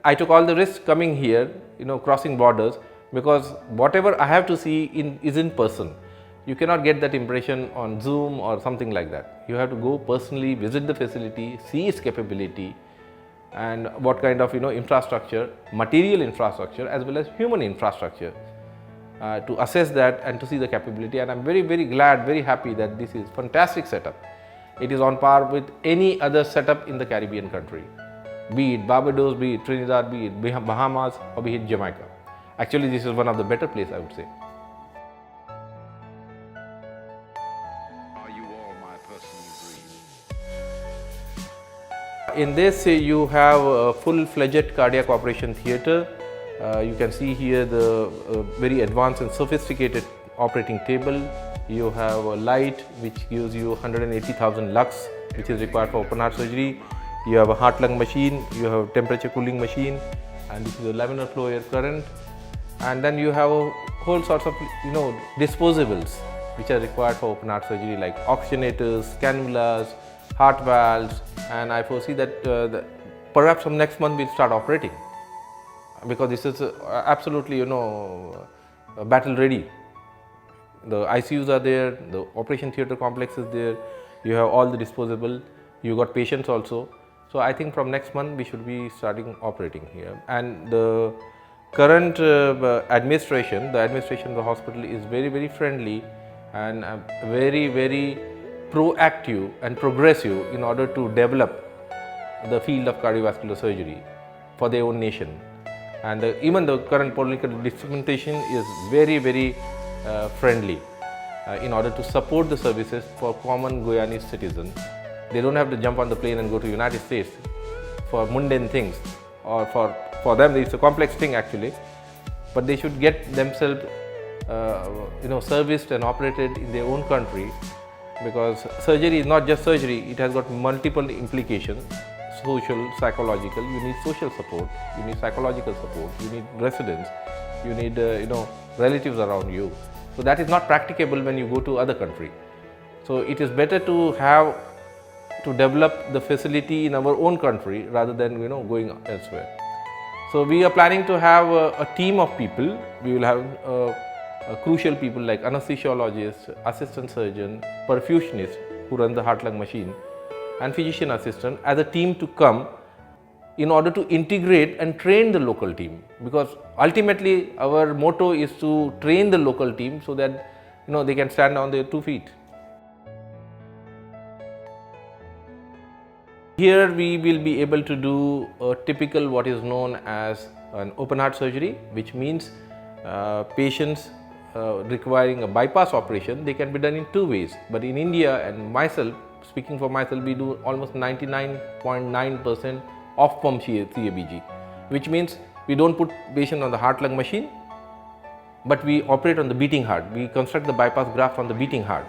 I took all the risks coming here, crossing borders, because whatever I have to see is in person. You cannot get that impression on Zoom or something like that. You have to go personally, visit the facility, see its capability, and what kind of infrastructure, material infrastructure as well as human infrastructure, to assess that and to see the capability. And I'm very, very glad, very happy that this is fantastic setup. It is on par with any other setup in the Caribbean country, be it Barbados, be it Trinidad, be it Bahamas, or be it Jamaica. Actually, this is one of the better places, I would say. Are you all my personal dreams? In this, you have a full-fledged cardiac operation theatre. You can see here the very advanced and sophisticated operating table. You have a light which gives you 180,000 lux, which is required for open heart surgery. You have a heart-lung machine, you have a temperature cooling machine, and this is a laminar flow air current. And then you have a whole sorts of disposables which are required for open heart surgery, like oxygenators, cannulas, heart valves, and I foresee that perhaps from next month we'll start operating, because this is absolutely battle ready. The ICUs are there, the operation theatre complex is there, you have all the disposable, you got patients also. So I think from next month we should be starting operating here. And the current administration, the administration of the hospital is very, very friendly and very, very proactive and progressive in order to develop the field of cardiovascular surgery for their own nation. And even the current political dispensation is very, very friendly in order to support the services for common Guyanese citizens. They don't have to jump on the plane and go to United States for mundane things, or for them it's a complex thing actually, but they should get themselves serviced and operated in their own country, because surgery is not just surgery, it has got multiple implications, social, psychological. You need social support, you need psychological support, you need residents, you need relatives around you. So that is not practicable when you go to other country. So it is better to develop the facility in our own country rather than going elsewhere. So we are planning to have a team of people. We will have crucial people like anesthesiologists, assistant surgeon, perfusionist who run the heart-lung machine, and physician assistant as a team to come in order to integrate and train the local team, because ultimately our motto is to train the local team so that they can stand on their 2 feet. Here we will be able to do a typical what is known as an open heart surgery, which means patients requiring a bypass operation, they can be done in 2 ways. But in India, and myself, speaking for myself, we do almost 99.9% off pump CABG, which means we don't put patient on the heart-lung machine, but we operate on the beating heart. We construct the bypass graft on the beating heart.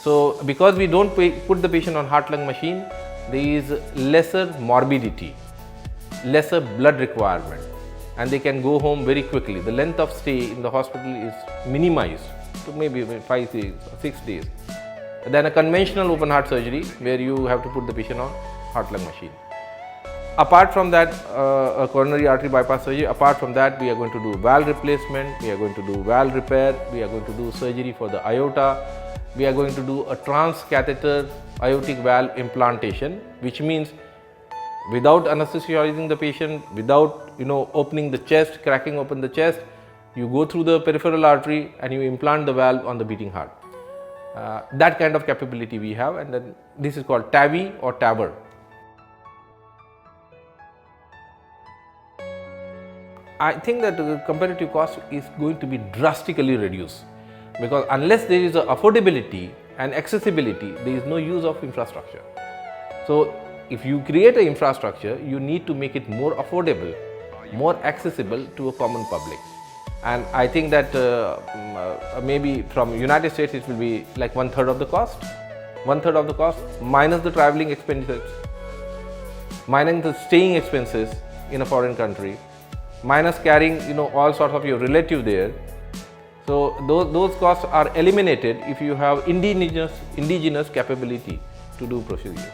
So because we don't put the patient on heart-lung machine, there is lesser morbidity, lesser blood requirement, and they can go home very quickly. The length of stay in the hospital is minimized to maybe 5 days or 6 days than a conventional open heart surgery where you have to put the patient on heart-lung machine. Apart from that, a coronary artery bypass surgery, apart from that, we are going to do valve replacement, we are going to do valve repair, we are going to do surgery for the aorta, we are going to do a transcatheter aortic valve implantation, which means without anesthetizing the patient, without opening the chest, cracking open the chest, you go through the peripheral artery and you implant the valve on the beating heart. That kind of capability we have, and then this is called TAVI or TAVR. I think that the comparative cost is going to be drastically reduced, because unless there is affordability and accessibility, there is no use of infrastructure. So if you create an infrastructure, you need to make it more affordable, more accessible to a common public. And I think that maybe from United States it will be like 1/3 of the cost, 1/3 of the cost minus the traveling expenses, minus the staying expenses in a foreign country, minus carrying all sorts of your relative there. So those costs are eliminated if you have indigenous capability to do procedure.